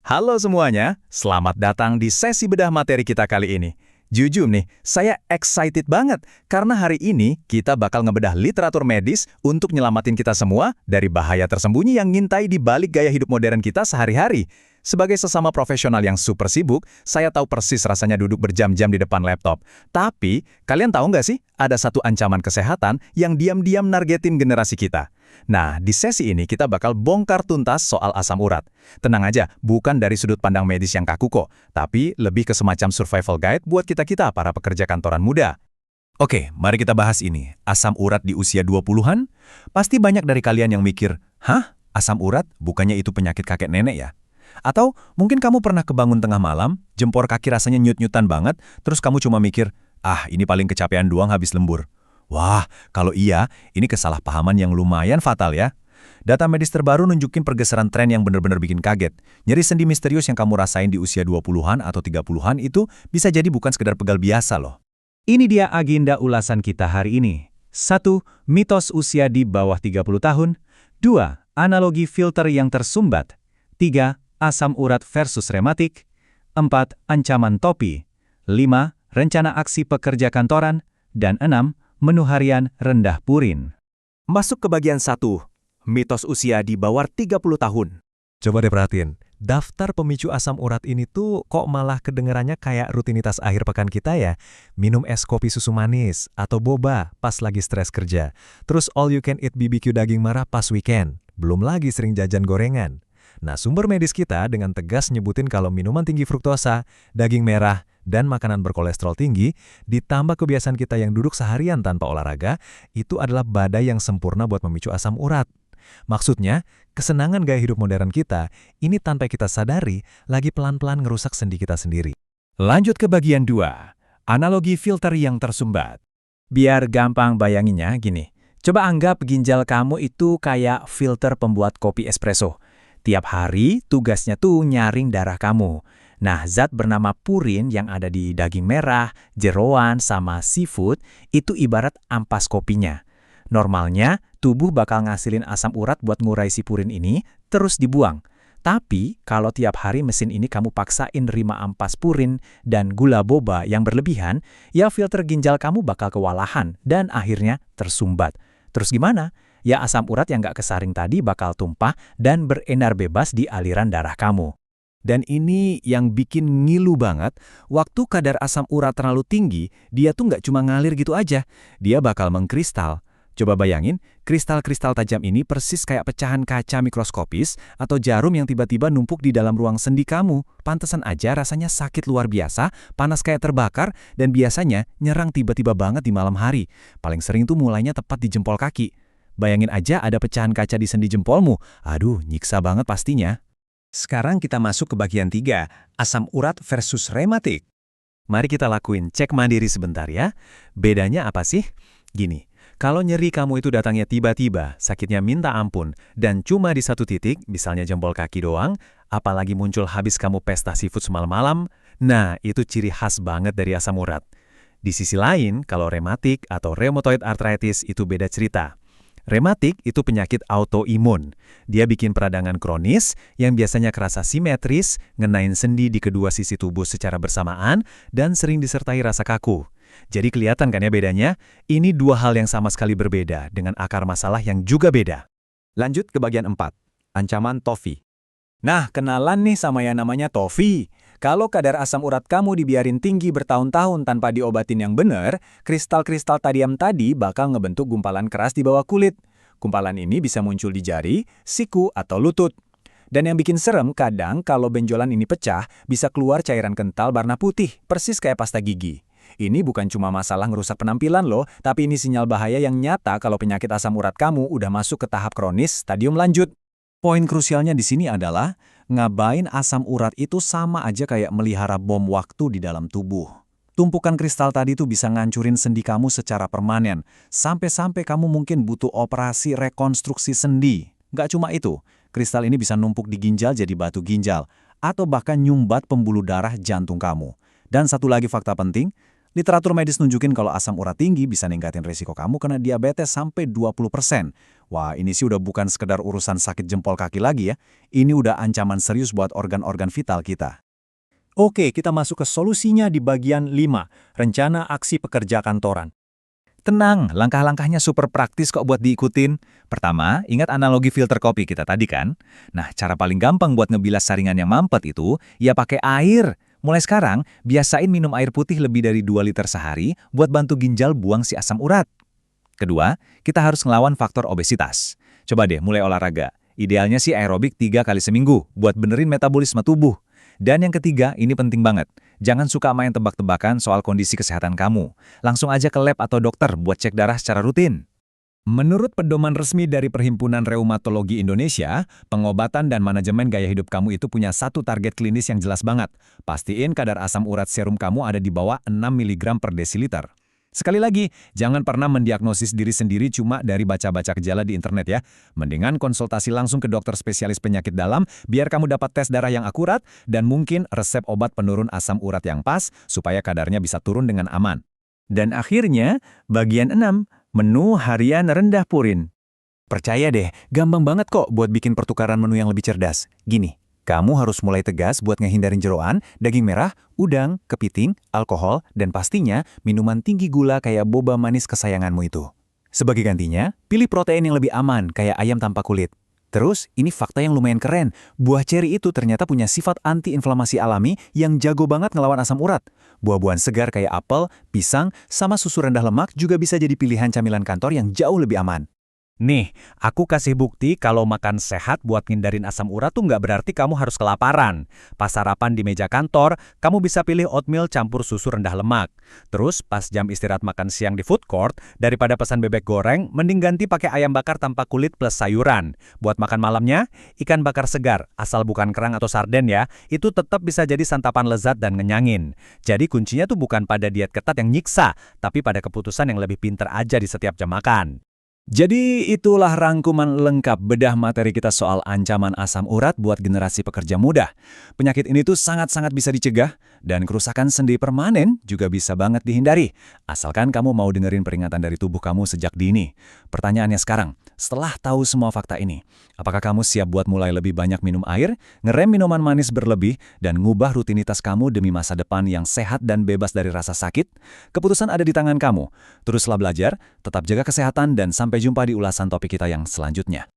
Halo semuanya, selamat datang di sesi bedah materi kita kali ini. Jujur nih, saya excited banget karena hari ini kita bakal ngebedah literatur medis untuk nyelamatin kita semua dari bahaya tersembunyi yang ngintai di balik gaya hidup modern kita sehari-hari. Sebagai sesama profesional yang super sibuk, saya tahu persis rasanya duduk berjam-jam di depan laptop. Tapi, kalian tahu nggak sih, ada satu ancaman kesehatan yang diam-diam nargetin generasi kita. Nah, di sesi ini kita bakal bongkar tuntas soal asam urat. Tenang aja, bukan dari sudut pandang medis yang kaku kok, tapi lebih ke semacam survival guide buat kita-kita para pekerja kantoran muda. Oke, mari kita bahas ini. Asam urat di usia 20-an? Pasti banyak dari kalian yang mikir, hah? Asam urat? Bukannya itu penyakit kakek nenek ya? Atau mungkin kamu pernah kebangun tengah malam, jempol kaki rasanya nyut-nyutan banget, terus kamu cuma mikir, ini paling kecapean doang habis lembur. Wah, kalau iya, ini kesalahpahaman yang lumayan fatal ya. Data medis terbaru nunjukin pergeseran tren yang benar-benar bikin kaget. Nyeri sendi misterius yang kamu rasain di usia 20-an atau 30-an itu bisa jadi bukan sekedar pegal biasa loh. Ini dia agenda ulasan kita hari ini. 1. Mitos usia di bawah 30 tahun. 2. Analogi filter yang tersumbat. 3. Asam urat versus rematik. 4. Ancaman topi. 5. Rencana aksi pekerja kantoran. Dan 6. Menu harian rendah purin. Masuk ke bagian 1. Mitos usia di bawah 30 tahun. Coba deh perhatiin, daftar pemicu asam urat ini tuh kok malah kedengerannya kayak rutinitas akhir pekan kita ya? Minum es kopi susu manis, atau boba pas lagi stres kerja. Terus all you can eat BBQ daging merah pas weekend. Belum lagi sering jajan gorengan. Nah, sumber medis kita dengan tegas nyebutin kalau minuman tinggi fruktosa, daging merah, dan makanan berkolesterol tinggi, ditambah kebiasaan kita yang duduk seharian tanpa olahraga, itu adalah badai yang sempurna buat memicu asam urat. Maksudnya, kesenangan gaya hidup modern kita, ini tanpa kita sadari, lagi pelan-pelan ngerusak sendi kita sendiri. Lanjut ke bagian 2. Analogi filter yang tersumbat. Biar gampang bayanginnya gini, coba anggap ginjal kamu itu kayak filter pembuat kopi espresso. Tiap hari tugasnya tuh nyaring darah kamu. Nah, zat bernama purin yang ada di daging merah, jeroan, sama seafood itu ibarat ampas kopinya. Normalnya, tubuh bakal ngasilin asam urat buat ngurai si purin ini, terus dibuang. Tapi, kalau tiap hari mesin ini kamu paksain nerima ampas purin dan gula boba yang berlebihan, ya filter ginjal kamu bakal kewalahan dan akhirnya tersumbat. Terus gimana? Ya asam urat yang nggak kesaring tadi bakal tumpah dan beredar bebas di aliran darah kamu. Dan ini yang bikin ngilu banget, waktu kadar asam urat terlalu tinggi, dia tuh nggak cuma ngalir gitu aja, dia bakal mengkristal. Coba bayangin, kristal-kristal tajam ini persis kayak pecahan kaca mikroskopis atau jarum yang tiba-tiba numpuk di dalam ruang sendi kamu. Pantesan aja rasanya sakit luar biasa, panas kayak terbakar, dan biasanya nyerang tiba-tiba banget di malam hari. Paling sering tuh mulainya tepat di jempol kaki. Bayangin aja ada pecahan kaca di sendi jempolmu. Aduh, nyiksa banget pastinya. Sekarang kita masuk ke bagian 3, asam urat versus rematik. Mari kita lakuin cek mandiri sebentar ya. Bedanya apa sih? Gini, kalau nyeri kamu itu datangnya tiba-tiba, sakitnya minta ampun, dan cuma di satu titik, misalnya jempol kaki doang, apalagi muncul habis kamu pesta seafood semalam-malam, nah itu ciri khas banget dari asam urat. Di sisi lain, kalau rematik atau rheumatoid arthritis itu beda cerita. Rematik itu penyakit autoimun. Dia bikin peradangan kronis yang biasanya kerasa simetris, ngenain sendi di kedua sisi tubuh secara bersamaan, dan sering disertai rasa kaku. Jadi kelihatan kan ya bedanya? Ini dua hal yang sama sekali berbeda, dengan akar masalah yang juga beda. Lanjut ke bagian 4, ancaman TOFI. Nah, kenalan nih sama yang namanya TOFI. Kalau kadar asam urat kamu dibiarin tinggi bertahun-tahun tanpa diobatin yang benar, kristal-kristal tadiam tadi bakal ngebentuk gumpalan keras di bawah kulit. Gumpalan ini bisa muncul di jari, siku, atau lutut. Dan yang bikin serem kadang kalau benjolan ini pecah, bisa keluar cairan kental warna putih, persis kayak pasta gigi. Ini bukan cuma masalah ngerusak penampilan loh, tapi ini sinyal bahaya yang nyata kalau penyakit asam urat kamu udah masuk ke tahap kronis stadium lanjut. Poin krusialnya di sini adalah, ngabain asam urat itu sama aja kayak melihara bom waktu di dalam tubuh. Tumpukan kristal tadi tuh bisa ngancurin sendi kamu secara permanen, sampai-sampai kamu mungkin butuh operasi rekonstruksi sendi. Nggak cuma itu, kristal ini bisa numpuk di ginjal jadi batu ginjal, atau bahkan nyumbat pembuluh darah jantung kamu. Dan satu lagi fakta penting, Literatur medis nunjukin kalau asam urat tinggi bisa ningkatin risiko kamu kena diabetes sampai 20%. Wah, ini sih udah bukan sekedar urusan sakit jempol kaki lagi ya. Ini udah ancaman serius buat organ-organ vital kita. Oke, kita masuk ke solusinya di bagian 5, rencana aksi pekerja kantoran. Tenang, langkah-langkahnya super praktis kok buat diikutin. Pertama, ingat analogi filter kopi kita tadi kan? Nah, cara paling gampang buat ngebilas saringan yang mampet itu, ya pakai air. Mulai sekarang, biasain minum air putih lebih dari 2 liter sehari buat bantu ginjal buang si asam urat. Kedua, kita harus ngelawan faktor obesitas. Coba deh mulai olahraga. Idealnya sih aerobik 3 kali seminggu buat benerin metabolisme tubuh. Dan yang ketiga, ini penting banget. Jangan suka main tebak-tebakan soal kondisi kesehatan kamu. Langsung aja ke lab atau dokter buat cek darah secara rutin. Menurut pedoman resmi dari Perhimpunan Reumatologi Indonesia, pengobatan dan manajemen gaya hidup kamu itu punya satu target klinis yang jelas banget. Pastiin kadar asam urat serum kamu ada di bawah 6 mg per desiliter. Sekali lagi, jangan pernah mendiagnosis diri sendiri cuma dari baca-baca gejala di internet ya. Mendingan konsultasi langsung ke dokter spesialis penyakit dalam biar kamu dapat tes darah yang akurat dan mungkin resep obat penurun asam urat yang pas supaya kadarnya bisa turun dengan aman. Dan akhirnya, bagian 6, menu harian rendah purin. Percaya deh, gampang banget kok buat bikin pertukaran menu yang lebih cerdas. Gini, kamu harus mulai tegas buat ngehindarin jeroan, daging merah, udang, kepiting, alkohol, dan pastinya minuman tinggi gula kayak boba manis kesayanganmu itu. Sebagai gantinya, pilih protein yang lebih aman kayak ayam tanpa kulit. Terus, ini fakta yang lumayan keren. Buah ceri itu ternyata punya sifat anti-inflamasi alami yang jago banget ngelawan asam urat. Buah-buahan segar kayak apel, pisang, sama susu rendah lemak juga bisa jadi pilihan camilan kantor yang jauh lebih aman. Nih, aku kasih bukti kalau makan sehat buat ngindarin asam urat tuh nggak berarti kamu harus kelaparan. Pas sarapan di meja kantor, kamu bisa pilih oatmeal campur susu rendah lemak. Terus, pas jam istirahat makan siang di food court, daripada pesan bebek goreng, mending ganti pakai ayam bakar tanpa kulit plus sayuran. Buat makan malamnya, ikan bakar segar, asal bukan kerang atau sarden ya, itu tetap bisa jadi santapan lezat dan ngenyangin. Jadi kuncinya tuh bukan pada diet ketat yang nyiksa, tapi pada keputusan yang lebih pinter aja di setiap jam makan. Jadi itulah rangkuman lengkap bedah materi kita soal ancaman asam urat buat generasi pekerja muda. Penyakit ini tuh sangat-sangat bisa dicegah dan kerusakan sendi permanen juga bisa banget dihindari. Asalkan kamu mau dengerin peringatan dari tubuh kamu sejak dini. Pertanyaannya sekarang, setelah tahu semua fakta ini, apakah kamu siap buat mulai lebih banyak minum air, ngerem minuman manis berlebih, dan ngubah rutinitas kamu demi masa depan yang sehat dan bebas dari rasa sakit? Keputusan ada di tangan kamu. Teruslah belajar, tetap jaga kesehatan, dan sampai jumpa di ulasan topik kita yang selanjutnya.